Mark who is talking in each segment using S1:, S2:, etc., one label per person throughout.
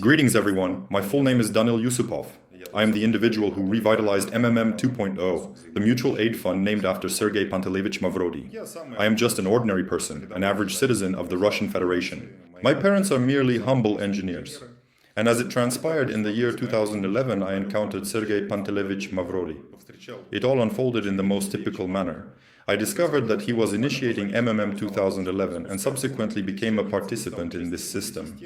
S1: Greetings everyone, my full name is Danil Yusupov. I am the individual who revitalized MMM 2.0, the mutual aid fund named after Sergei Pantelevich Mavrodi. I am just an ordinary person, an average citizen of the Russian Federation. My parents are merely humble engineers. And as it transpired in the year 2011, I encountered Sergei Pantelevich Mavrodi. It all unfolded in the most typical manner. I discovered that he was initiating MMM 2011 and subsequently became a participant in this system.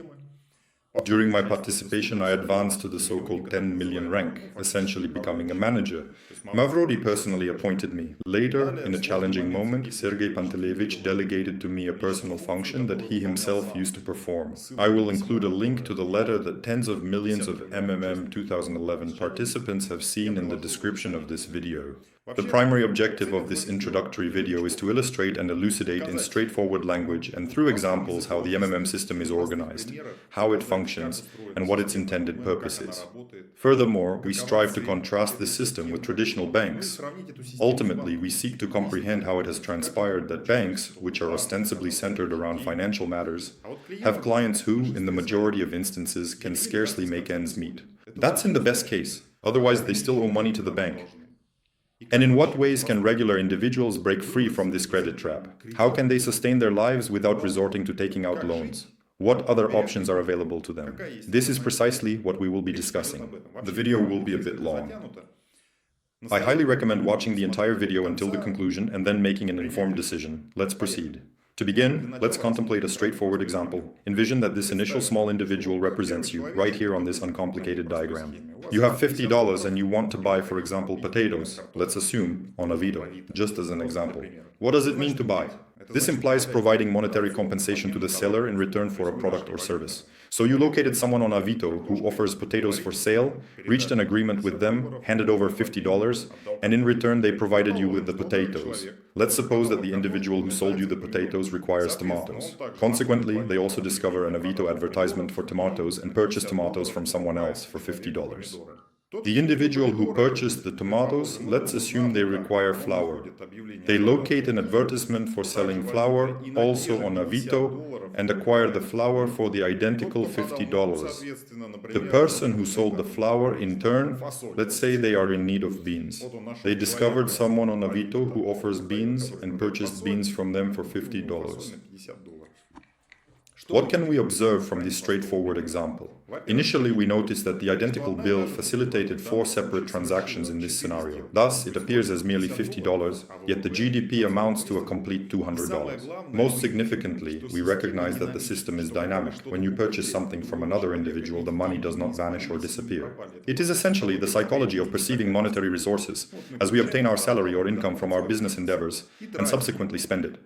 S1: During my participation, I advanced to the so-called 10 million rank, essentially becoming a manager. Mavrodi personally appointed me. Later, in a challenging moment, Sergei Pantelevich delegated to me a personal function that he himself used to perform. I will include a link to the letter that tens of millions of MMM 2011 participants have seen in the description of this video. The primary objective of this introductory video is to illustrate and elucidate in straightforward language and through examples how the MMM system is organized, how it functions, and what its intended purpose is. Furthermore, we strive to contrast this system with traditional banks. Ultimately, we seek to comprehend how it has transpired that banks, which are ostensibly centered around financial matters, have clients who, in the majority of instances, can scarcely make ends meet. That's in the best case. Otherwise, they still owe money to the bank. And in what ways can regular individuals break free from this credit trap? How can they sustain their lives without resorting to taking out loans? What other options are available to them? This is precisely what we will be discussing. The video will be a bit long. I highly recommend watching the entire video until the conclusion and then making an informed decision. Let's proceed. To begin, let's contemplate a straightforward example. Envision that this initial small individual represents you, right here on this uncomplicated diagram. You have $50 and you want to buy, for example, potatoes, let's assume, on Avito, just as an example. What does it mean to buy? This implies providing monetary compensation to the seller in return for a product or service. So you located someone on Avito who offers potatoes for sale, reached an agreement with them, handed over $50, and in return they provided you with the potatoes. Let's suppose that the individual who sold you the potatoes requires tomatoes. Consequently, they also discover an Avito advertisement for tomatoes and purchase tomatoes from someone else for $50. The individual who purchased the tomatoes, let's assume they require flour. They locate an advertisement for selling flour, also on Avito, and acquire the flour for the identical $50. The person who sold the flour, in turn, let's say they are in need of beans. They discovered someone on Avito who offers beans and purchased beans from them for $50. What can we observe from this straightforward example? Initially, we noticed that the identical bill facilitated 4 separate transactions in this scenario. Thus, it appears as merely $50, yet the GDP amounts to a complete $200. Most significantly, we recognize that the system is dynamic. When you purchase something from another individual, the money does not vanish or disappear. It is essentially the psychology of perceiving monetary resources, as we obtain our salary or income from our business endeavors, and subsequently spend it.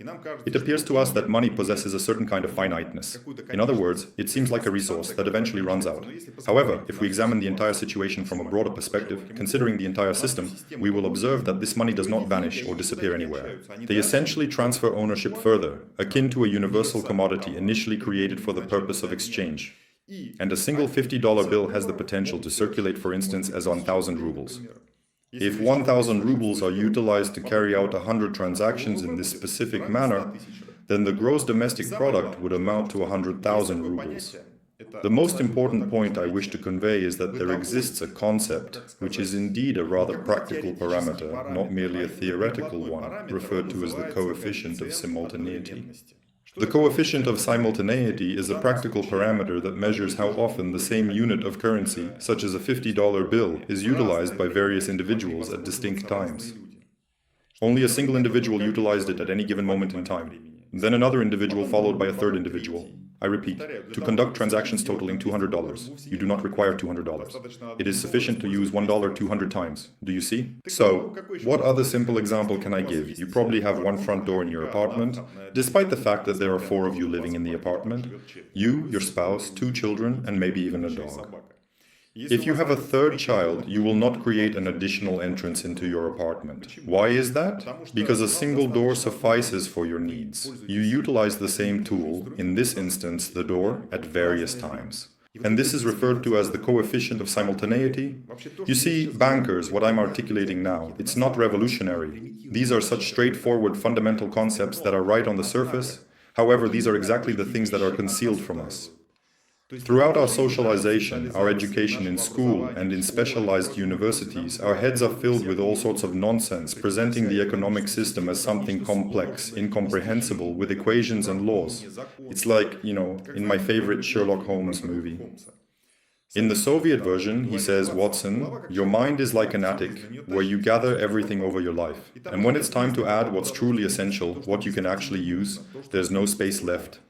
S1: It appears to us that money possesses a certain kind of finiteness. In other words, it seems like a resource that eventually runs out. However, if we examine the entire situation from a broader perspective, considering the entire system, we will observe that this money does not vanish or disappear anywhere. They essentially transfer ownership further, akin to a universal commodity initially created for the purpose of exchange. And a single $50 bill has the potential to circulate, for instance, as 1,000 rubles. If 1,000 rubles are utilized to carry out 100 transactions in this specific manner, then the gross domestic product would amount to 100,000 rubles. The most important point I wish to convey is that there exists a concept, which is indeed a rather practical parameter, not merely a theoretical one, referred to as the coefficient of simultaneity. The coefficient of simultaneity is a practical parameter that measures how often the same unit of currency, such as a $50 bill, is utilized by various individuals at distinct times. Only a single individual utilized it at any given moment in time. Then another individual followed by a third individual. I repeat, to conduct transactions totaling $200, you do not require $200. It is sufficient to use $1 200 times. Do you see? So, what other simple example can I give? You probably have one front door in your apartment, despite the fact that there are 4 of you living in the apartment. You, your spouse, 2 children, and maybe even a dog. If you have a third child, you will not create an additional entrance into your apartment. Why is that? Because a single door suffices for your needs. You utilize the same tool, in this instance the door, at various times. And this is referred to as the coefficient of simultaneity. You see, bankers, what I'm articulating now, it's not revolutionary. These are such straightforward fundamental concepts that are right on the surface. However, these are exactly the things that are concealed from us. Throughout our socialization, our education in school and in specialized universities, our heads are filled with all sorts of nonsense, presenting the economic system as something complex, incomprehensible, with equations and laws. It's like, in my favorite Sherlock Holmes movie. In the Soviet version, he says, Watson, your mind is like an attic, where you gather everything over your life. And when it's time to add what's truly essential, what you can actually use, there's no space left.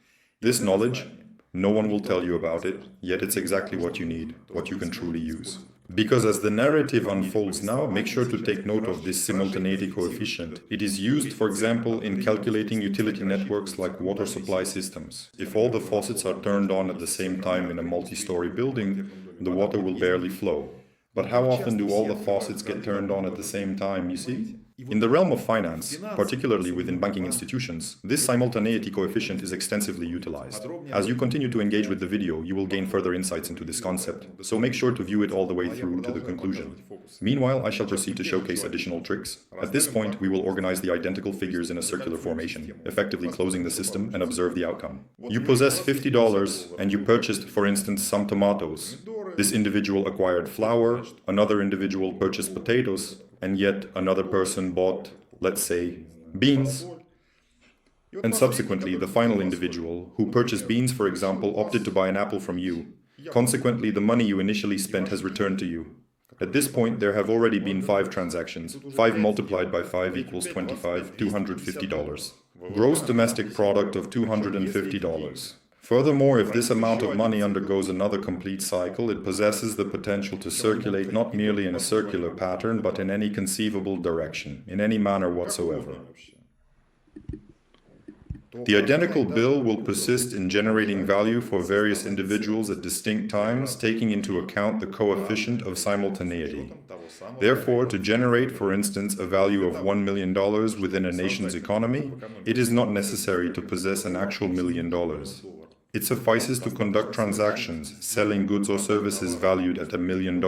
S1: This knowledge, no one will tell you about it, yet it's exactly what you need, what you can truly use. Because as the narrative unfolds now, make sure to take note of this simultaneity coefficient. It is used, for example, in calculating utility networks like water supply systems. If all the faucets are turned on at the same time in a multi-story building, the water will barely flow. But how often do all the faucets get turned on at the same time, you see? In the realm of finance, particularly within banking institutions, this simultaneity coefficient is extensively utilized. As you continue to engage with the video, you will gain further insights into this concept, so make sure to view it all the way through to the conclusion. Meanwhile, I shall proceed to showcase additional tricks. At this point, we will organize the identical figures in a circular formation, effectively closing the system and observe the outcome. You possess $50 and you purchased, for instance, some tomatoes. This individual acquired flour, another individual purchased potatoes, and yet another person bought, let's say, beans. And subsequently, the final individual, who purchased beans, for example, opted to buy an apple from you. Consequently, the money you initially spent has returned to you. At this point, there have already been 5 transactions. 5 multiplied by 5 equals 25, $250. Gross domestic product of $250. Furthermore, if this amount of money undergoes another complete cycle, it possesses the potential to circulate not merely in a circular pattern, but in any conceivable direction, in any manner whatsoever. The identical bill will persist in generating value for various individuals at distinct times, taking into account the coefficient of simultaneity. Therefore, to generate, for instance, a value of $1 million within a nation's economy, it is not necessary to possess an actual $1 million. It suffices to conduct transactions, selling goods or services valued at $1 million,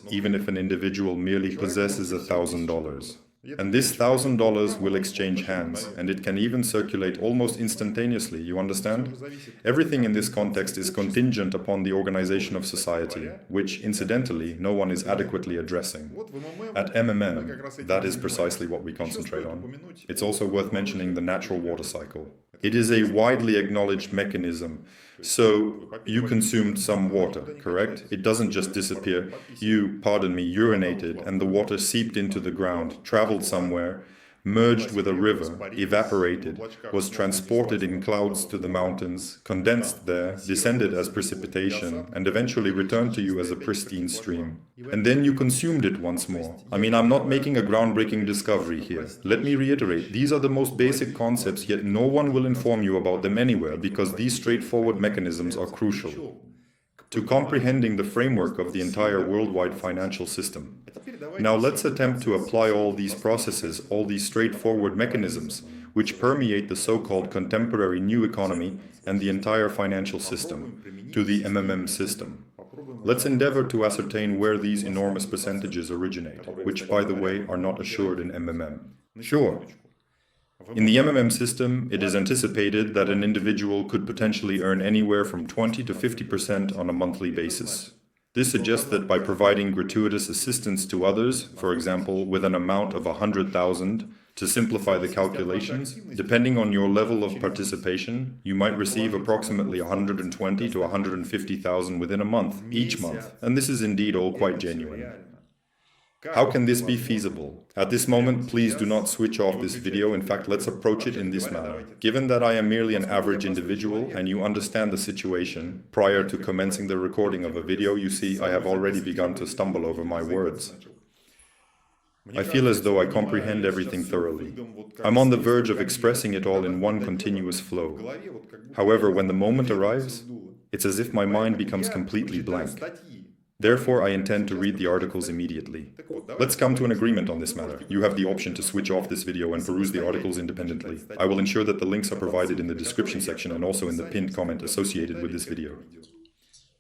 S1: even if an individual merely possesses $1,000. And this $1,000 will exchange hands, and it can even circulate almost instantaneously, you understand? Everything in this context is contingent upon the organization of society, which, incidentally, no one is adequately addressing. At MMM, that is precisely what we concentrate on. It's also worth mentioning the natural water cycle. It is a widely acknowledged mechanism. So, you consumed some water, correct? It doesn't just disappear. You, urinated, and the water seeped into the ground, traveled somewhere, merged with a river, evaporated, was transported in clouds to the mountains, condensed there, descended as precipitation, and eventually returned to you as a pristine stream. And then you consumed it once more. I'm not making a groundbreaking discovery here. Let me reiterate, these are the most basic concepts, yet no one will inform you about them anywhere, because these straightforward mechanisms are crucial to comprehending the framework of the entire worldwide financial system. Now let's attempt to apply all these processes, all these straightforward mechanisms, which permeate the so-called contemporary new economy and the entire financial system, to the MMM system. Let's endeavor to ascertain where these enormous percentages originate, which, by the way, are not assured in MMM. Sure. In the MMM system, it is anticipated that an individual could potentially earn anywhere from 20 to 50% on a monthly basis. This suggests that by providing gratuitous assistance to others, for example, with an amount of 100,000, to simplify the calculations, depending on your level of participation, you might receive approximately 120 to 150,000 within a month, each month, and this is indeed all quite genuine. How can this be feasible? At this moment, please do not switch off this video. In fact, let's approach it in this manner. Given that I am merely an average individual and you understand the situation, prior to commencing the recording of a video, you see, I have already begun to stumble over my words. I feel as though I comprehend everything thoroughly. I'm on the verge of expressing it all in one continuous flow. However, when the moment arrives, it's as if my mind becomes completely blank. Therefore, I intend to read the articles immediately. Let's come to an agreement on this matter. You have the option to switch off this video and peruse the articles independently. I will ensure that the links are provided in the description section and also in the pinned comment associated with this video.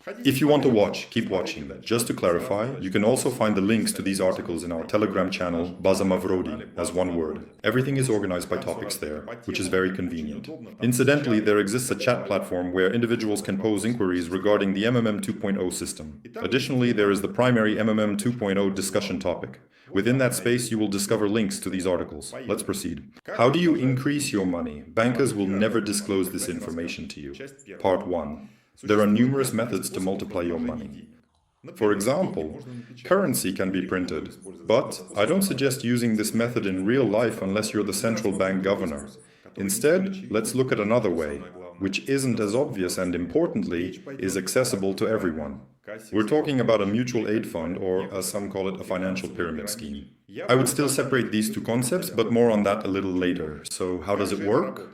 S1: If you want to watch, keep watching. Just to clarify, you can also find the links to these articles in our Telegram channel, Baza Mavrodi, as one word. Everything is organized by topics there, which is very convenient. Incidentally, there exists a chat platform where individuals can pose inquiries regarding the MMM 2.0 system. Additionally, there is the primary MMM 2.0 discussion topic. Within that space, you will discover links to these articles. Let's proceed. How do you increase your money? Bankers will never disclose this information to you. Part 1. There are numerous methods to multiply your money. For example, currency can be printed, but I don't suggest using this method in real life unless you're the central bank governor. Instead, let's look at another way, which isn't as obvious and, importantly, is accessible to everyone. We're talking about a mutual aid fund, or as some call it, a financial pyramid scheme. I would still separate these two concepts, but more on that a little later. So how does it work?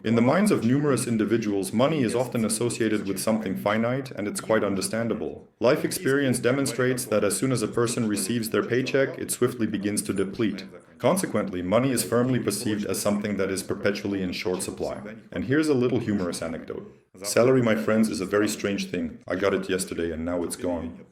S1: In the minds of numerous individuals, money is often associated with something finite, and it's quite understandable. Life experience demonstrates that as soon as a person receives their paycheck, it swiftly begins to deplete. Consequently, money is firmly perceived as something that is perpetually in short supply. And here's a little humorous anecdote. Salary, my friends, is a very strange thing. I got it yesterday and now it's gone.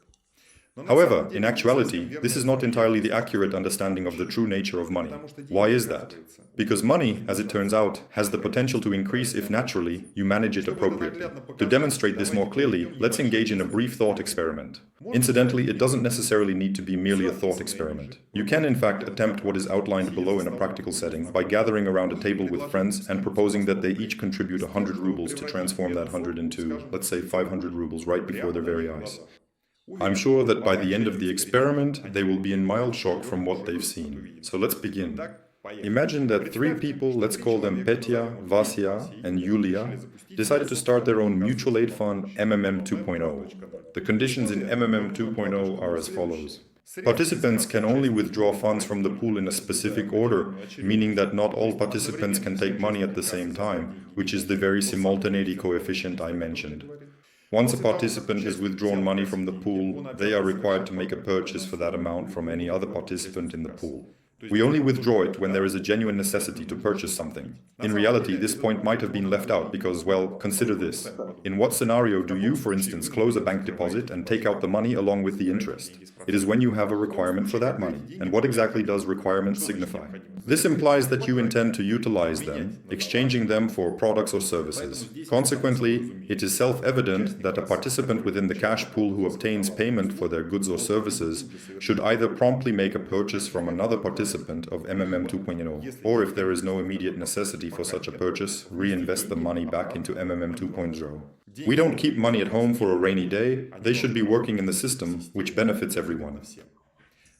S1: However, in actuality, this is not entirely the accurate understanding of the true nature of money. Why is that? Because money, as it turns out, has the potential to increase if naturally you manage it appropriately. To demonstrate this more clearly, let's engage in a brief thought experiment. Incidentally, it doesn't necessarily need to be merely a thought experiment. You can in fact attempt what is outlined below in a practical setting by gathering around a table with friends and proposing that they each contribute 100 rubles to transform that 100 into, let's say, 500 rubles right before their very eyes. I'm sure that by the end of the experiment, they will be in mild shock from what they've seen. So let's begin. Imagine that 3 people, let's call them Petya, Vasya, and Yulia, decided to start their own mutual aid fund MMM 2.0. The conditions in MMM 2.0 are as follows. Participants can only withdraw funds from the pool in a specific order, meaning that not all participants can take money at the same time, which is the very simultaneity coefficient I mentioned. Once a participant has withdrawn money from the pool, they are required to make a purchase for that amount from any other participant in the pool. We only withdraw it when there is a genuine necessity to purchase something. In reality, this point might have been left out because, well, consider this. In what scenario do you, for instance, close a bank deposit and take out the money along with the interest? It is when you have a requirement for that money. And what exactly does requirement signify? This implies that you intend to utilize them, exchanging them for products or services. Consequently, it is self-evident that a participant within the cash pool who obtains payment for their goods or services should either promptly make a purchase from another participant of MMM 2.0, or if there is no immediate necessity for such a purchase, reinvest the money back into MMM 2.0. We don't keep money at home for a rainy day. They should be working in the system, which benefits everyone.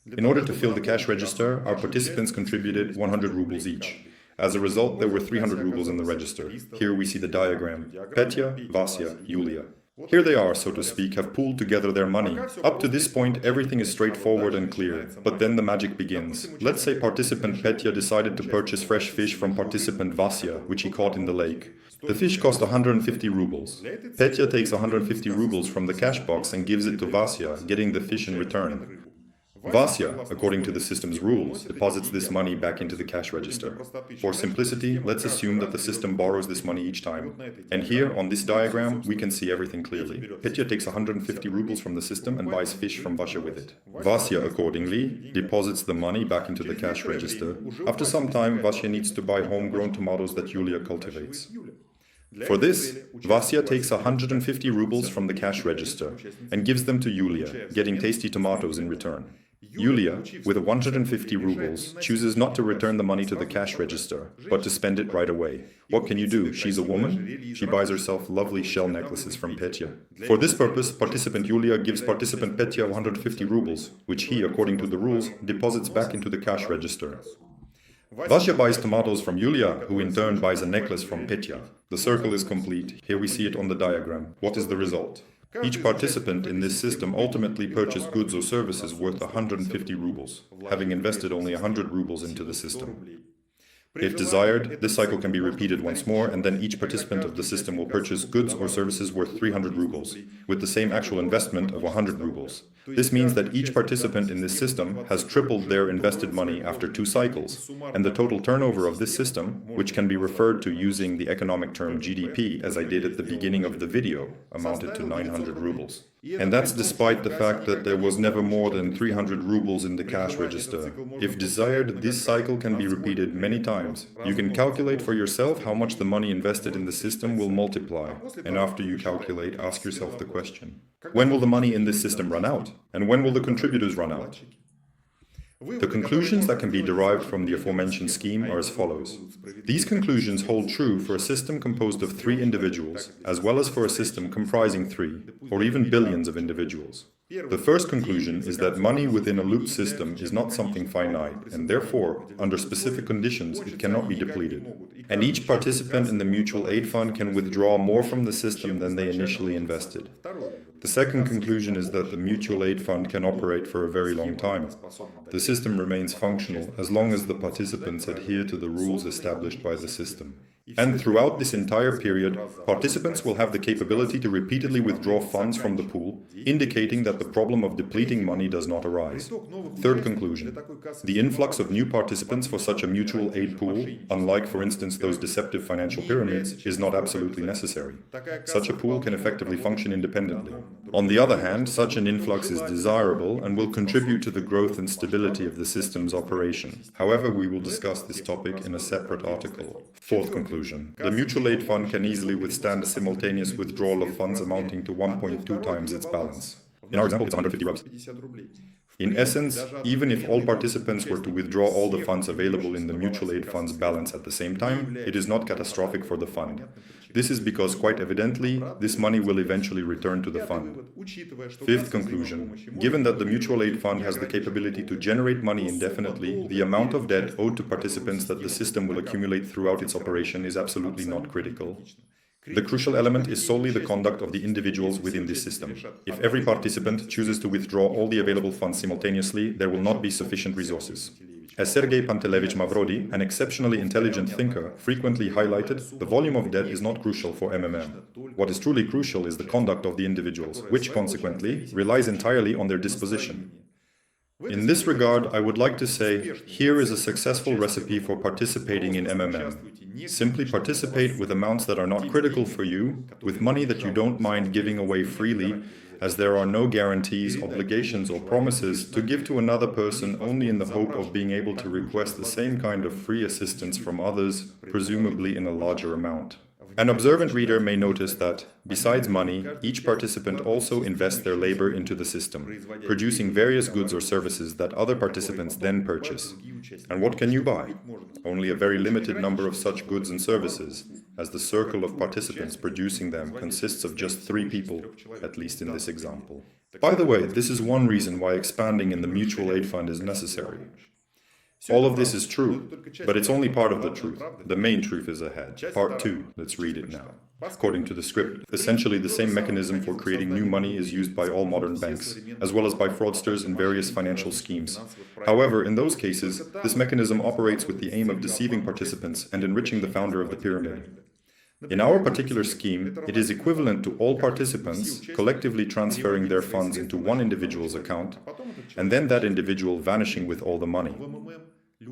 S1: In order to fill the cash register, our participants contributed 100 rubles each. As a result, there were 300 rubles in the register. Here we see the diagram. Petya, Vasya, Yulia. Here they are, so to speak, have pooled together their money. Up to this point, everything is straightforward and clear. But then the magic begins. Let's say participant Petya decided to purchase fresh fish from participant Vasya, which he caught in the lake. The fish cost 150 rubles. Petya takes 150 rubles from the cash box and gives it to Vasya, getting the fish in return. Vasya, according to the system's rules, deposits this money back into the cash register. For simplicity, let's assume that the system borrows this money each time. And here, on this diagram, we can see everything clearly. Petya takes 150 rubles from the system and buys fish from Vasya with it. Vasya, accordingly, deposits the money back into the cash register. After some time, Vasya needs to buy homegrown tomatoes that Yulia cultivates. For this, Vasya takes 150 rubles from the cash register and gives them to Yulia, getting tasty tomatoes in return. Yulia, with 150 rubles, chooses not to return the money to the cash register, but to spend it right away. What can you do? She's a woman. She buys herself lovely shell necklaces from Petya. For this purpose, participant Yulia gives participant Petya 150 rubles, which he, according to the rules, deposits back into the cash register. Vasya buys tomatoes from Yulia, who in turn buys a necklace from Petya. The circle is complete. Here we see it on the diagram. What is the result? Each participant in this system ultimately purchased goods or services worth 150 rubles, having invested only 100 rubles into the system. If desired, this cycle can be repeated once more, and then each participant of the system will purchase goods or services worth 300 rubles, with the same actual investment of 100 rubles. This means that each participant in this system has tripled their invested money after 2 cycles, and the total turnover of this system, which can be referred to using the economic term GDP, as I did at the beginning of the video, amounted to 900 rubles. And that's despite the fact that there was never more than 300 rubles in the cash register. If desired, this cycle can be repeated many times. You can calculate for yourself how much the money invested in the system will multiply. And after you calculate, ask yourself the question: when will the money in this system run out? And when will the contributors run out? The conclusions that can be derived from the aforementioned scheme are as follows. These conclusions hold true for a system composed of 3 individuals, as well as for a system comprising 3, or even billions of individuals. The first conclusion is that money within a looped system is not something finite, and therefore, under specific conditions, it cannot be depleted. And each participant in the mutual aid fund can withdraw more from the system than they initially invested. The second conclusion is that the mutual aid fund can operate for a very long time. The system remains functional as long as the participants adhere to the rules established by the system. And throughout this entire period, participants will have the capability to repeatedly withdraw funds from the pool, indicating that the problem of depleting money does not arise. Third conclusion. The influx of new participants for such a mutual aid pool, unlike for instance those deceptive financial pyramids, is not absolutely necessary. Such a pool can effectively function independently. On the other hand, such an influx is desirable and will contribute to the growth and stability of the system's operation. However, we will discuss this topic in a separate article. Fourth conclusion. The mutual aid fund can easily withstand a simultaneous withdrawal of funds amounting to 1.2 times its balance. In our example, it's 150 rubles. In essence, even if all participants were to withdraw all the funds available in the mutual aid fund's balance at the same time, it is not catastrophic for the fund. This is because, quite evidently, this money will eventually return to the fund. Fifth conclusion. Given that the mutual aid fund has the capability to generate money indefinitely, the amount of debt owed to participants that the system will accumulate throughout its operation is absolutely not critical. The crucial element is solely the conduct of the individuals within this system. If every participant chooses to withdraw all the available funds simultaneously, there will not be sufficient resources. As Sergei Pantelevich Mavrodi, an exceptionally intelligent thinker, frequently highlighted, the volume of debt is not crucial for MMM. What is truly crucial is the conduct of the individuals, which consequently relies entirely on their disposition. In this regard, I would like to say, here is a successful recipe for participating in MMM. Simply participate with amounts that are not critical for you, with money that you don't mind giving away freely, as there are no guarantees, obligations or promises to give to another person only in the hope of being able to request the same kind of free assistance from others, presumably in a larger amount. An observant reader may notice that, besides money, each participant also invests their labor into the system, producing various goods or services that other participants then purchase. And what can you buy? Only a very limited number of such goods and services, as the circle of participants producing them consists of just 3 people, at least in this example. By the way, this is one reason why expanding in the mutual aid fund is necessary. All of this is true, but it's only part of the truth. The main truth is ahead. Part 2. Let's read it now. According to the script, essentially the same mechanism for creating new money is used by all modern banks, as well as by fraudsters in various financial schemes. However, in those cases, this mechanism operates with the aim of deceiving participants and enriching the founder of the pyramid. In our particular scheme, it is equivalent to all participants collectively transferring their funds into one individual's account, and then that individual vanishing with all the money.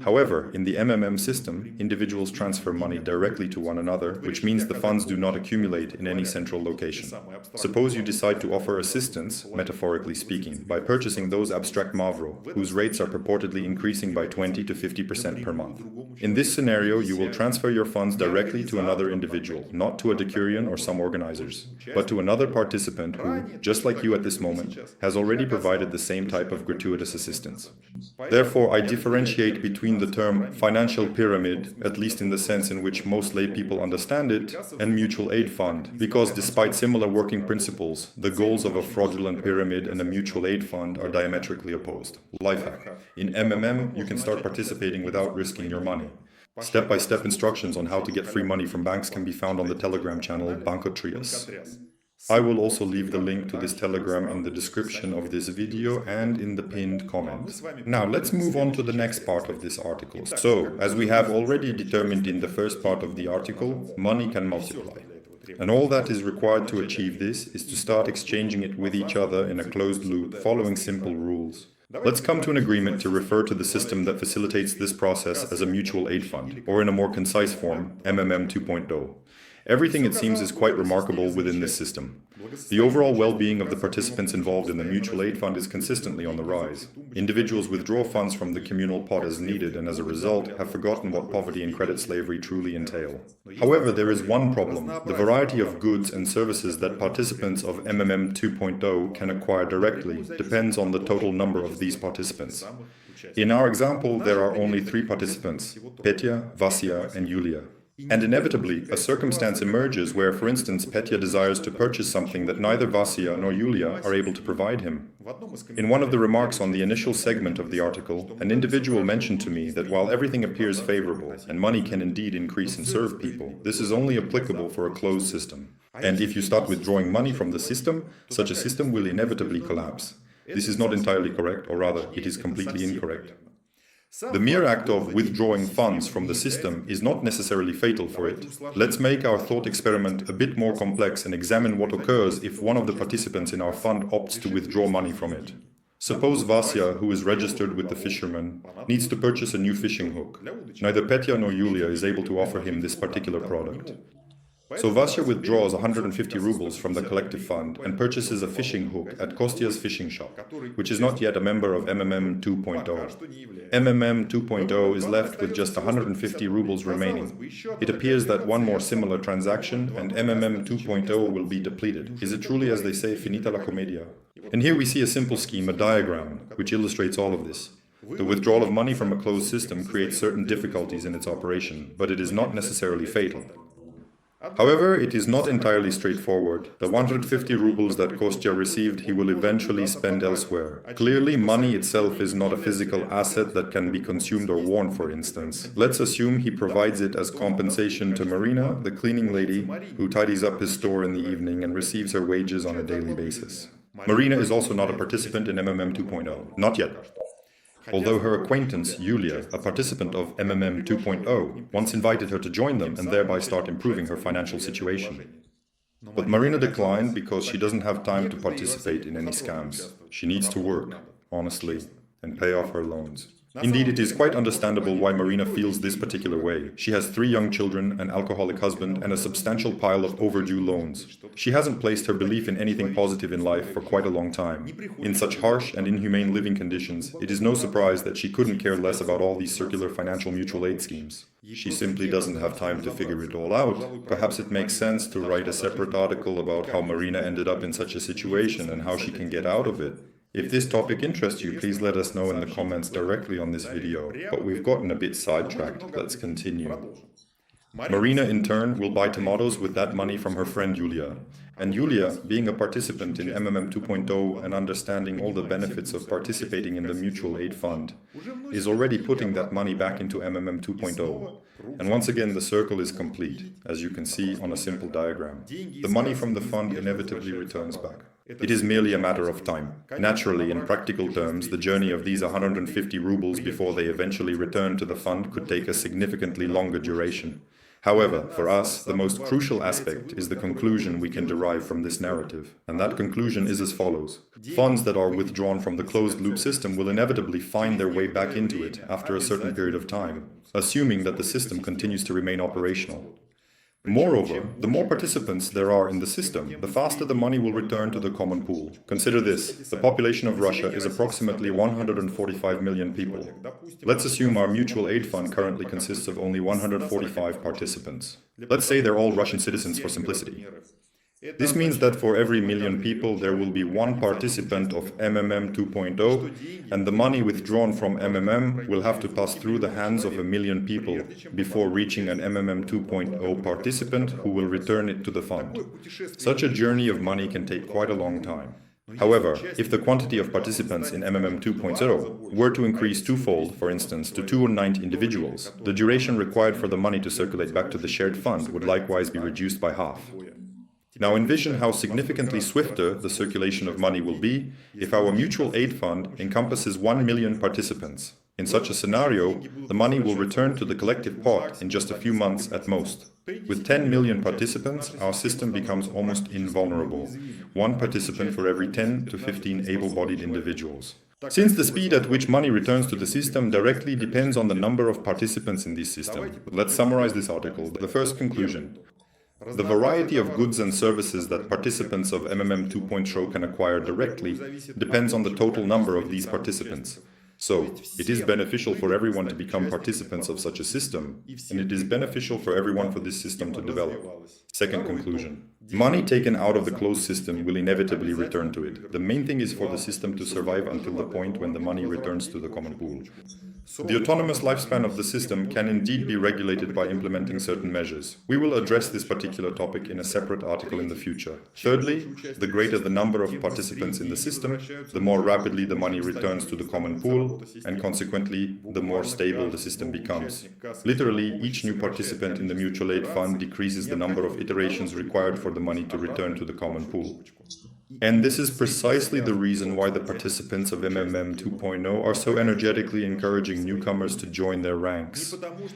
S1: However, in the MMM system, individuals transfer money directly to one another, which means the funds do not accumulate in any central location. Suppose you decide to offer assistance, metaphorically speaking, by purchasing those abstract Mavro, whose rates are purportedly increasing by 20 to 50% per month. In this scenario, you will transfer your funds directly to another individual, not to a decurion or some organizers, but to another participant who, just like you at this moment, has already provided the same type of gratuitous assistance. Therefore, I differentiate between the term financial pyramid, at least in the sense in which most lay people understand it, and mutual aid fund, because despite similar working principles, the goals of a fraudulent pyramid and a mutual aid fund are diametrically opposed. Lifehack. In MMM, you can start participating without risking your money. Step-by-step instructions on how to get free money from banks can be found on the Telegram channel Banco Trias. I will also leave the link to this Telegram in the description of this video and in the pinned comment. Now let's move on to the next part of this article. So, as we have already determined in the first part of the article, money can multiply. And all that is required to achieve this is to start exchanging it with each other in a closed loop, following simple rules. Let's come to an agreement to refer to the system that facilitates this process as a mutual aid fund, or in a more concise form, MMM 2.0. Everything, it seems, is quite remarkable within this system. The overall well-being of the participants involved in the mutual aid fund is consistently on the rise. Individuals withdraw funds from the communal pot as needed and as a result have forgotten what poverty and credit slavery truly entail. However, there is one problem. The variety of goods and services that participants of MMM 2.0 can acquire directly depends on the total number of these participants. In our example, there are only 3 participants, Petya, Vasya and Yulia. And inevitably, a circumstance emerges where, for instance, Petya desires to purchase something that neither Vasya nor Yulia are able to provide him. In one of the remarks on the initial segment of the article, an individual mentioned to me that while everything appears favorable, and money can indeed increase and serve people, this is only applicable for a closed system. And if you start withdrawing money from the system, such a system will inevitably collapse. This is not entirely correct, or rather, it is completely incorrect. The mere act of withdrawing funds from the system is not necessarily fatal for it. Let's make our thought experiment a bit more complex and examine what occurs if one of the participants in our fund opts to withdraw money from it. Suppose Vasya, who is registered with the fisherman, needs to purchase a new fishing hook. Neither Petya nor Yulia is able to offer him this particular product. So Vasya withdraws 150 rubles from the collective fund and purchases a fishing hook at Kostya's fishing shop, which is not yet a member of MMM 2.0. MMM 2.0 is left with just 150 rubles remaining. It appears that one more similar transaction and MMM 2.0 will be depleted. Is it truly, as they say, finita la commedia? And here we see a simple scheme, a diagram, which illustrates all of this. The withdrawal of money from a closed system creates certain difficulties in its operation, but it is not necessarily fatal. However, it is not entirely straightforward. The 150 rubles that Kostya received he will eventually spend elsewhere. Clearly, money itself is not a physical asset that can be consumed or worn, for instance. Let's assume he provides it as compensation to Marina, the cleaning lady, who tidies up his store in the evening and receives her wages on a daily basis. Marina is also not a participant in MMM 2.0. Not yet. Although her acquaintance, Yulia, a participant of MMM 2.0, once invited her to join them and thereby start improving her financial situation. But Marina declined because she doesn't have time to participate in any scams. She needs to work, honestly, and pay off her loans. Indeed, it is quite understandable why Marina feels this particular way. She has 3 young children, an alcoholic husband, and a substantial pile of overdue loans. She hasn't placed her belief in anything positive in life for quite a long time. In such harsh and inhumane living conditions, it is no surprise that she couldn't care less about all these circular financial mutual aid schemes. She simply doesn't have time to figure it all out. Perhaps it makes sense to write a separate article about how Marina ended up in such a situation and how she can get out of it. If this topic interests you, please let us know in the comments directly on this video, but we've gotten a bit sidetracked. Let's continue. Marina, in turn, will buy tomatoes with that money from her friend Yulia. And Yulia, being a participant in MMM 2.0 and understanding all the benefits of participating in the mutual aid fund, is already putting that money back into MMM 2.0. And once again, the circle is complete, as you can see on a simple diagram. The money from the fund inevitably returns back. It is merely a matter of time. Naturally, in practical terms, the journey of these 150 rubles before they eventually return to the fund could take a significantly longer duration. However, for us, the most crucial aspect is the conclusion we can derive from this narrative. And that conclusion is as follows. Funds that are withdrawn from the closed-loop system will inevitably find their way back into it after a certain period of time, assuming that the system continues to remain operational. Moreover, the more participants there are in the system, the faster the money will return to the common pool. Consider this, the population of Russia is approximately 145 million people. Let's assume our mutual aid fund currently consists of only 145 participants. Let's say they're all Russian citizens for simplicity. This means that for every million people there will be one participant of MMM 2.0, and the money withdrawn from MMM will have to pass through the hands of a million people before reaching an MMM 2.0 participant who will return it to the fund. Such a journey of money can take quite a long time. However, if the quantity of participants in MMM 2.0 were to increase twofold, for instance, to 290 individuals, the duration required for the money to circulate back to the shared fund would likewise be reduced by half. Now envision how significantly swifter the circulation of money will be if our mutual aid fund encompasses 1 million participants. In such a scenario, the money will return to the collective pot in just a few months at most. With 10 million participants, our system becomes almost invulnerable. One participant for every 10 to 15 able-bodied individuals. Since the speed at which money returns to the system directly depends on the number of participants in this system, let's summarize this article. The first conclusion. The variety of goods and services that participants of MMM 2.0 can acquire directly depends on the total number of these participants. So, it is beneficial for everyone to become participants of such a system, and it is beneficial for everyone for this system to develop. Second conclusion. Money taken out of the closed system will inevitably return to it. The main thing is for the system to survive until the point when the money returns to the common pool. The autonomous lifespan of the system can indeed be regulated by implementing certain measures. We will address this particular topic in a separate article in the future. Thirdly, the greater the number of participants in the system, the more rapidly the money returns to the common pool, and consequently, the more stable the system becomes. Literally, each new participant in the mutual aid fund decreases the number of iterations required for the money to return to the common pool. And this is precisely the reason why the participants of MMM 2.0 are so energetically encouraging newcomers to join their ranks.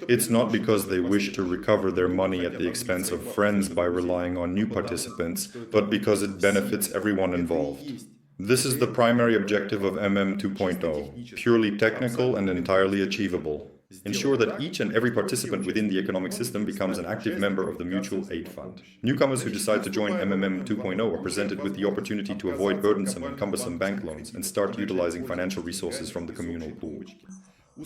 S1: It's not because they wish to recover their money at the expense of friends by relying on new participants, but because it benefits everyone involved. This is the primary objective of MM 2.0, purely technical and entirely achievable. Ensure that each and every participant within the economic system becomes an active member of the mutual aid fund. Newcomers who decide to join MMM 2.0 are presented with the opportunity to avoid burdensome and cumbersome bank loans and start utilizing financial resources from the communal pool.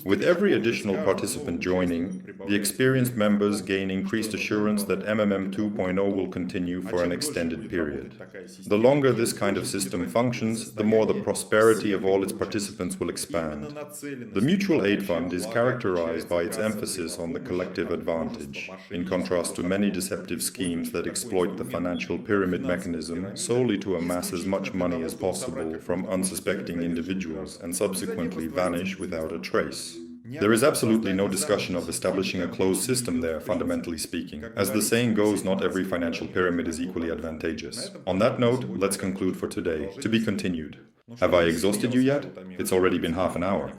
S1: With every additional participant joining, the experienced members gain increased assurance that MMM 2.0 will continue for an extended period. The longer this kind of system functions, the more the prosperity of all its participants will expand. The mutual aid fund is characterized by its emphasis on the collective advantage, in contrast to many deceptive schemes that exploit the financial pyramid mechanism solely to amass as much money as possible from unsuspecting individuals and subsequently vanish without a trace. There is absolutely no discussion of establishing a closed system there, fundamentally speaking. As the saying goes, not every financial pyramid is equally advantageous. On that note, let's conclude for today. To be continued. Have I exhausted you yet? It's already been half an hour.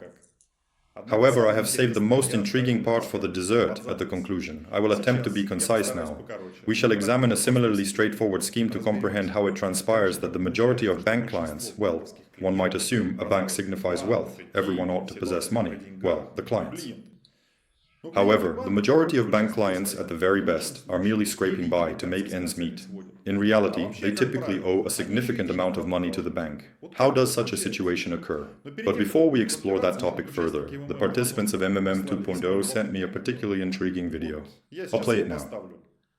S1: However, I have saved the most intriguing part for the dessert at the conclusion. I will attempt to be concise now. We shall examine a similarly straightforward scheme to comprehend how it transpires that the majority of bank clients, well, one might assume a bank signifies wealth. Everyone ought to possess money. Well, the clients. However, the majority of bank clients, at the very best, are merely scraping by to make ends meet. In reality, they typically owe a significant amount of money to the bank. How does such a situation occur? But before we explore that topic further, the participants of MMM 2.0 sent me a particularly intriguing video. I'll play it now.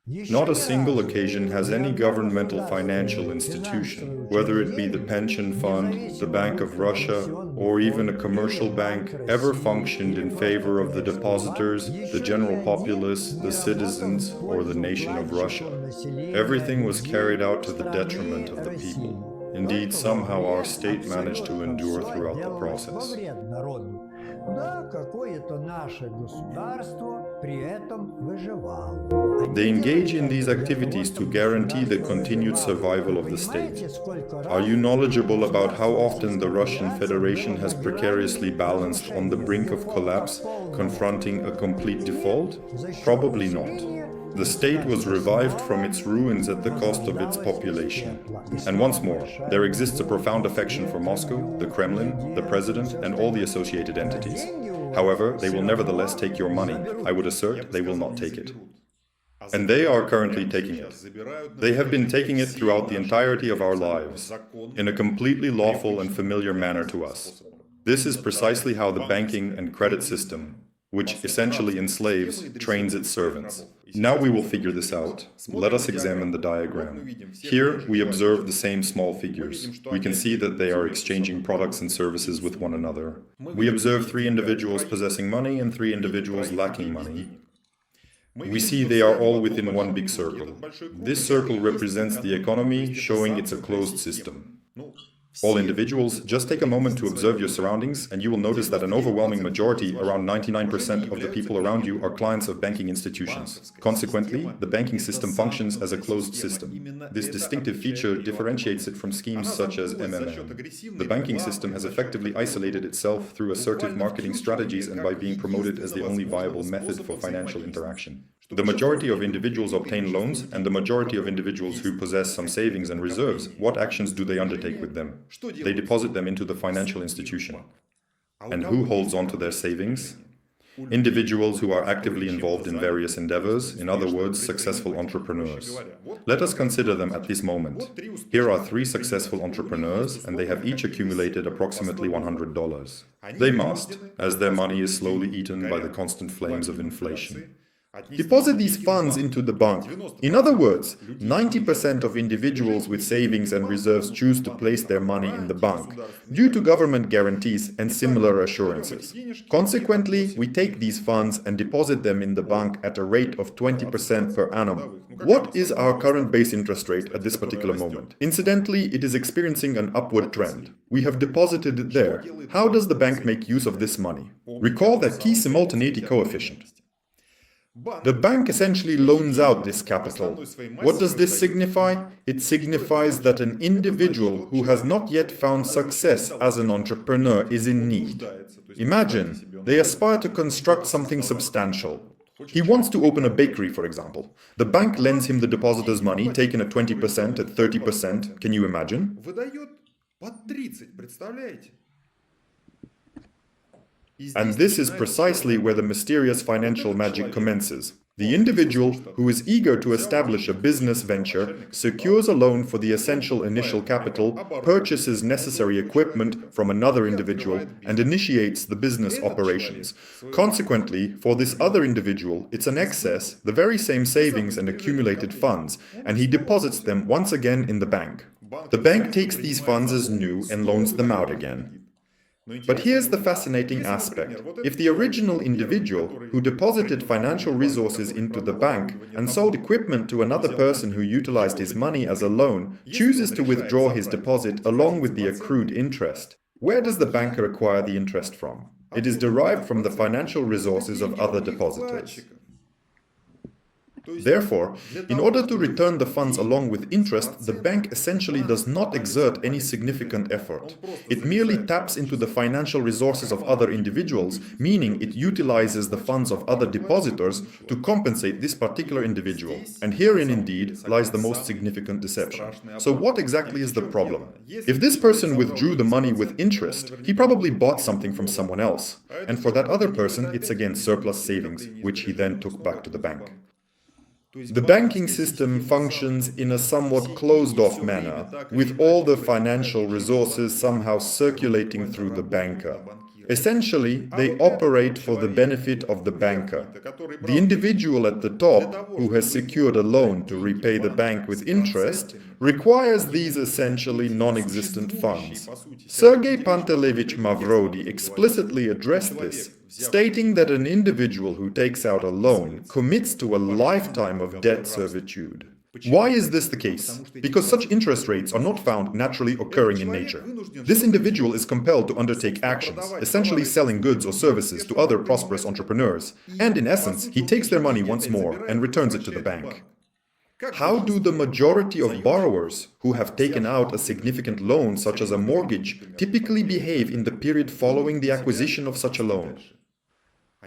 S1: Not a single occasion has any governmental financial institution, whether it be the pension fund, the Bank of Russia, or even a commercial bank, ever functioned in favor of the depositors, the general populace, the citizens, or the nation of Russia. Everything was carried out to the detriment of the people. Indeed, somehow our state managed to endure throughout the process. They engage in these activities to guarantee the continued survival of the state. Are you knowledgeable about how often the Russian Federation has precariously balanced on the brink of collapse, confronting a complete default? Probably not. The state was revived from its ruins at the cost of its population. And once more, there exists a profound affection for Moscow, the Kremlin, the president, and all the associated entities. However, they will nevertheless take your money. I would assert they will not take it. And they are currently taking it. They have been taking it throughout the entirety of our lives, in a completely lawful and familiar manner to us. This is precisely how the banking and credit system, which essentially enslaves, trains its servants. Now we will figure this out. Let us examine the diagram. Here we observe the same small figures. We can see that they are exchanging products and services with one another. We observe 3 individuals possessing money and 3 individuals lacking money. We see they are all within one big circle. This circle represents the economy, showing it's a closed system. All individuals, just take a moment to observe your surroundings and you will notice that an overwhelming majority, around 99% of the people around you, are clients of banking institutions. Consequently, the banking system functions as a closed system. This distinctive feature differentiates it from schemes such as MMM. The banking system has effectively isolated itself through assertive marketing strategies and by being promoted as the only viable method for financial interaction. The majority of individuals obtain loans, and the majority of individuals who possess some savings and reserves, what actions do they undertake with them? They deposit them into the financial institution. And who holds on to their savings? Individuals who are actively involved in various endeavors, in other words, successful entrepreneurs. Let us consider them at this moment. Here are 3 successful entrepreneurs, and they have each accumulated approximately $100. They must, as their money is slowly eaten by the constant flames of inflation, deposit these funds into the bank. In other words, 90% of individuals with savings and reserves choose to place their money in the bank, due to government guarantees and similar assurances. Consequently, we take these funds and deposit them in the bank at a rate of 20% per annum. What is our current base interest rate at this particular moment? Incidentally, it is experiencing an upward trend. We have deposited it there. How does the bank make use of this money? Recall that key simultaneity coefficient. The bank essentially loans out this capital. What does this signify? It signifies that an individual who has not yet found success as an entrepreneur is in need. Imagine, they aspire to construct something substantial. He wants to open a bakery, for example. The bank lends him the depositor's money, taken at 20%, at 30%. Can you imagine? And this is precisely where the mysterious financial magic commences. The individual who is eager to establish a business venture secures a loan for the essential initial capital, purchases necessary equipment from another individual, and initiates the business operations. Consequently, for this other individual, it's an excess, the very same savings and accumulated funds, and he deposits them once again in the bank. The bank takes these funds as new and loans them out again. But here's the fascinating aspect. If the original individual who deposited financial resources into the bank and sold equipment to another person who utilized his money as a loan chooses to withdraw his deposit along with the accrued interest, where does the banker acquire the interest from? It is derived from the financial resources of other depositors. Therefore, in order to return the funds along with interest, the bank essentially does not exert any significant effort. It merely taps into the financial resources of other individuals, meaning it utilizes the funds of other depositors to compensate this particular individual. And herein indeed lies the most significant deception. So what exactly is the problem? If this person withdrew the money with interest, he probably bought something from someone else. And for that other person, it's again surplus savings, which he then took back to the bank. The banking system functions in a somewhat closed-off manner, with all the financial resources somehow circulating through the banker. Essentially, they operate for the benefit of the banker. The individual at the top, who has secured a loan to repay the bank with interest, requires these essentially non-existent funds. Sergei Panteleyevich Mavrodi explicitly addressed this, stating that an individual who takes out a loan commits to a lifetime of debt servitude. Why is this the case? Because such interest rates are not found naturally occurring in nature. This individual is compelled to undertake actions, essentially selling goods or services to other prosperous entrepreneurs, and in essence, he takes their money once more and returns it to the bank. How do the majority of borrowers who have taken out a significant loan, such as a mortgage, typically behave in the period following the acquisition of such a loan?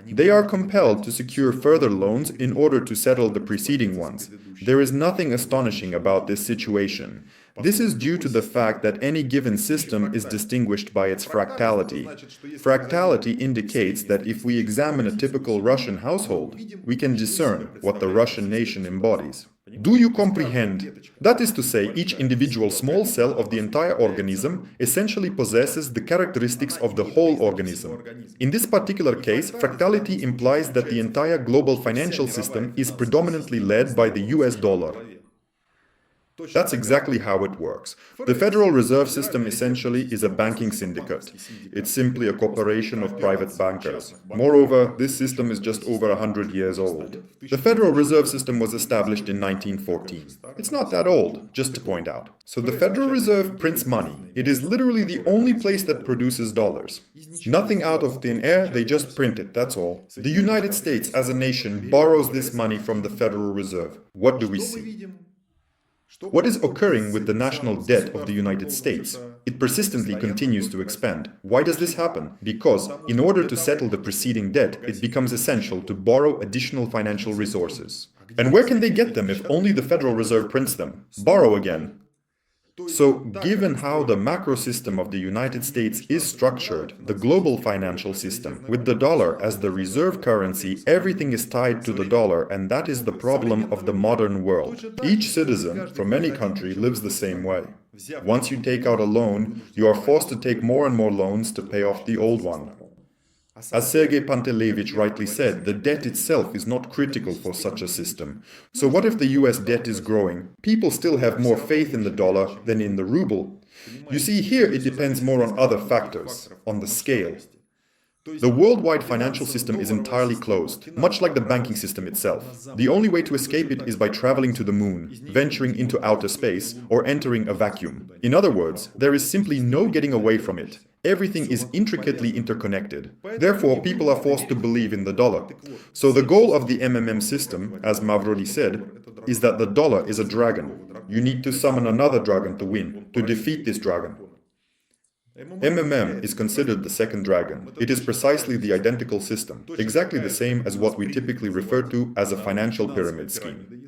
S1: They are compelled to secure further loans in order to settle the preceding ones. There is nothing astonishing about this situation. This is due to the fact that any given system is distinguished by its fractality. Fractality indicates that if we examine a typical Russian household, we can discern what the Russian nation embodies. Do you comprehend? That is to say, each individual small cell of the entire organism essentially possesses the characteristics of the whole organism. In this particular case, fractality implies that the entire global financial system is predominantly led by the US dollar. That's exactly how it works. The Federal Reserve System essentially is a banking syndicate. It's simply a corporation of private bankers. Moreover, this system is just over 100 years old. The Federal Reserve System was established in 1914. It's not that old, just to point out. So the Federal Reserve prints money. It is literally the only place that produces dollars. Nothing out of thin air, they just print it, that's all. The United States as a nation borrows this money from the Federal Reserve. What do we see? What is occurring with the national debt of the United States? It persistently continues to expand. Why does this happen? Because, in order to settle the preceding debt, it becomes essential to borrow additional financial resources. And where can they get them if only the Federal Reserve prints them? Borrow again. So, given how the macro system of the United States is structured, the global financial system, with the dollar as the reserve currency, everything is tied to the dollar, and that is the problem of the modern world. Each citizen from any country lives the same way. Once you take out a loan, you are forced to take more and more loans to pay off the old one. As Sergei Panteleyevich rightly said, the debt itself is not critical for such a system. So what if the US debt is growing? People still have more faith in the dollar than in the ruble. You see, here it depends more on other factors, on the scale. The worldwide financial system is entirely closed, much like the banking system itself. The only way to escape it is by traveling to the moon, venturing into outer space, or entering a vacuum. In other words, there is simply no getting away from it. Everything is intricately interconnected. Therefore, people are forced to believe in the dollar. So the goal of the MMM system, as Mavrodi said, is that the dollar is a dragon. You need to summon another dragon to win, to defeat this dragon. MMM is considered the second dragon. It is precisely the identical system, exactly the same as what we typically refer to as a financial pyramid scheme.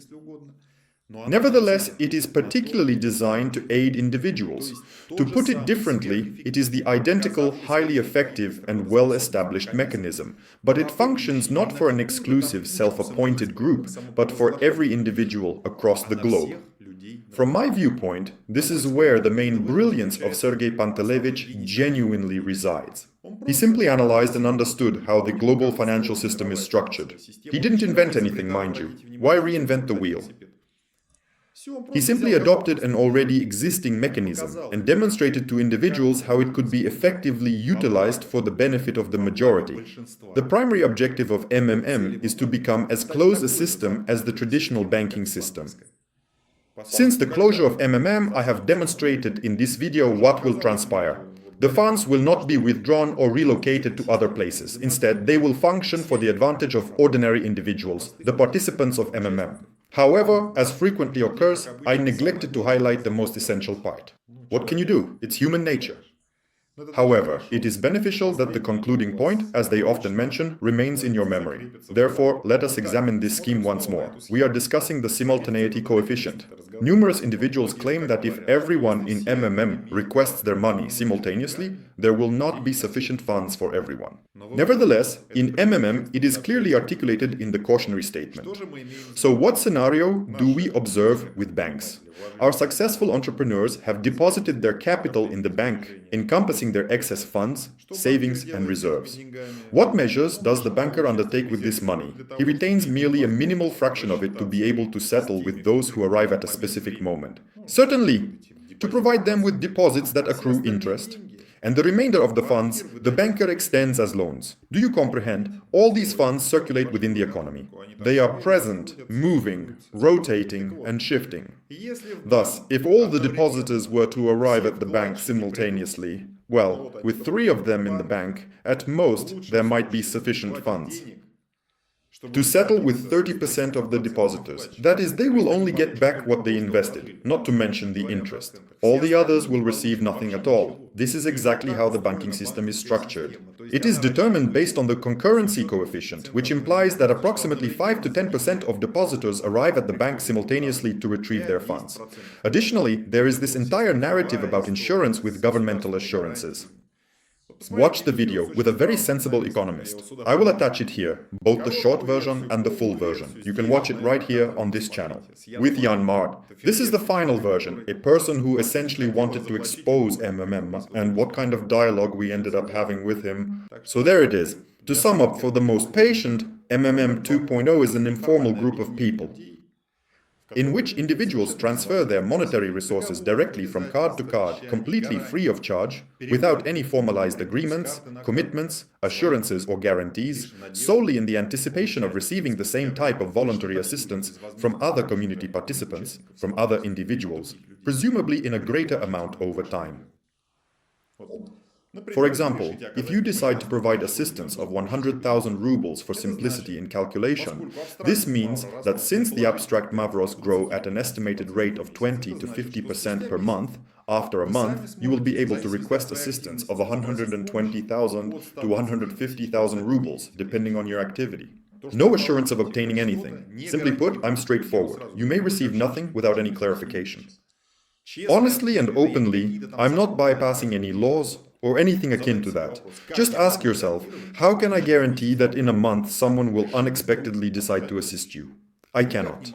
S1: Nevertheless, it is particularly designed to aid individuals. To put it differently, it is the identical, highly effective and well-established mechanism, but it functions not for an exclusive, self-appointed group, but for every individual across the globe. From my viewpoint, this is where the main brilliance of Sergei Panteleyevich genuinely resides. He simply analyzed and understood how the global financial system is structured. He didn't invent anything, mind you. Why reinvent the wheel? He simply adopted an already existing mechanism and demonstrated to individuals how it could be effectively utilized for the benefit of the majority. The primary objective of MMM is to become as close a system as the traditional banking system. Since the closure of MMM, I have demonstrated in this video what will transpire. The funds will not be withdrawn or relocated to other places. Instead, they will function for the advantage of ordinary individuals, the participants of MMM. However, as frequently occurs, I neglected to highlight the most essential part. What can you do? It's human nature. However, it is beneficial that the concluding point, as they often mention, remains in your memory. Therefore, let us examine this scheme once more. We are discussing the simultaneity coefficient. Numerous individuals claim that if everyone in MMM requests their money simultaneously, there will not be sufficient funds for everyone. Nevertheless, in MMM, it is clearly articulated in the cautionary statement. So what scenario do we observe with banks? Our successful entrepreneurs have deposited their capital in the bank, encompassing their excess funds, savings and reserves. What measures does the banker undertake with this money? He retains merely a minimal fraction of it to be able to settle with those who arrive at a specific moment. Certainly, to provide them with deposits that accrue interest. And the remainder of the funds, the banker extends as loans. Do you comprehend? All these funds circulate within the economy. They are present, moving, rotating, and shifting. Thus, if all the depositors were to arrive at the bank simultaneously, well, with 3 of them in the bank, at most there might be sufficient funds to settle with 30% of the depositors. That is, they will only get back what they invested, not to mention the interest. All the others will receive nothing at all. This is exactly how the banking system is structured. It is determined based on the concurrency coefficient, which implies that approximately 5 to 10% of depositors arrive at the bank simultaneously to retrieve their funds. Additionally, there is this entire narrative about insurance with governmental assurances. Watch the video with a very sensible economist. I will attach it here, both the short version and the full version. You can watch it right here on this channel. With Jan Mart. This is the final version, a person who essentially wanted to expose MMM and what kind of dialogue we ended up having with him. So there it is. To sum up, for the most patient, MMM 2.0 is an informal group of people in which individuals transfer their monetary resources directly from card to card, completely free of charge, without any formalized agreements, commitments, assurances or guarantees, solely in the anticipation of receiving the same type of voluntary assistance from other community participants, from other individuals, presumably in a greater amount over time. For example, if you decide to provide assistance of 100,000 rubles for simplicity in calculation, this means that since the abstract Mavros grow at an estimated rate of 20 to 50% per month, after a month you will be able to request assistance of 120,000 to 150,000 rubles, depending on your activity. No assurance of obtaining anything. Simply put, I'm straightforward. You may receive nothing without any clarification. Honestly and openly, I'm not bypassing any laws or anything akin to that. Just ask yourself, how can I guarantee that in a month someone will unexpectedly decide to assist you? I cannot.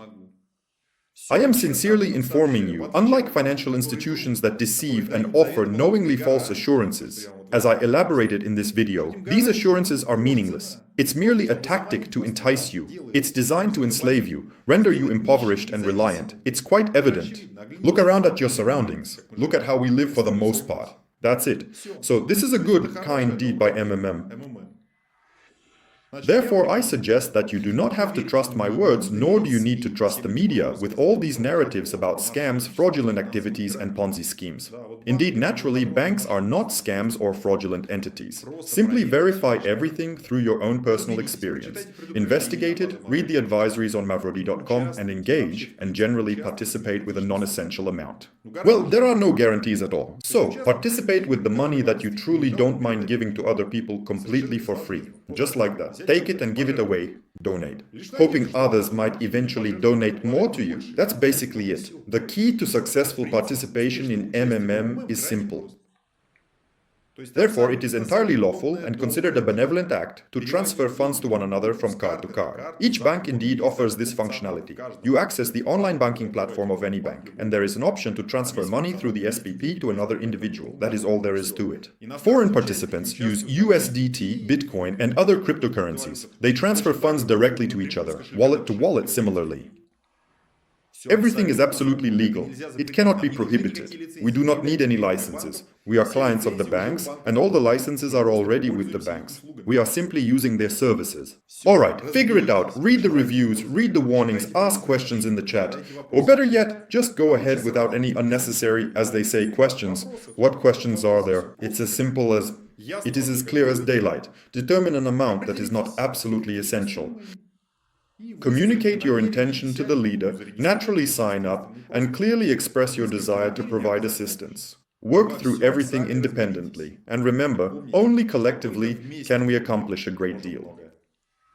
S1: I am sincerely informing you, unlike financial institutions that deceive and offer knowingly false assurances, as I elaborated in this video, these assurances are meaningless. It's merely a tactic to entice you. It's designed to enslave you, render you impoverished and reliant. It's quite evident. Look around at your surroundings. Look at how we live for the most part. That's it. So this is a good, kind deed by MMM. Therefore, I suggest that you do not have to trust my words, nor do you need to trust the media with all these narratives about scams, fraudulent activities and Ponzi schemes. Indeed, naturally, banks are not scams or fraudulent entities. Simply verify everything through your own personal experience. Investigate it, read the advisories on Mavrodi.com and engage, and generally participate with a non-essential amount. Well, there are no guarantees at all. So, participate with the money that you truly don't mind giving to other people completely for free. Just like that. Take it and give it away. Donate. Hoping others might eventually donate more to you. That's basically it. The key to successful participation in MMM is simple. Therefore, it is entirely lawful and considered a benevolent act to transfer funds to one another from card to card. Each bank indeed offers this functionality. You access the online banking platform of any bank, and there is an option to transfer money through the SPP to another individual. That is all there is to it. Foreign participants use USDT, Bitcoin, and other cryptocurrencies. They transfer funds directly to each other, wallet to wallet similarly. Everything is absolutely legal. It cannot be prohibited. We do not need any licenses. We are clients of the banks, and all the licenses are already with the banks. We are simply using their services. Alright, figure it out. Read the reviews, read the warnings, ask questions in the chat. Or better yet, just go ahead without any unnecessary, as they say, questions. What questions are there? It's as simple as... It is as clear as daylight. Determine an amount that is not absolutely essential. Communicate your intention to the leader, naturally sign up, and clearly express your desire to provide assistance. Work through everything independently, and remember, only collectively can we accomplish a great deal.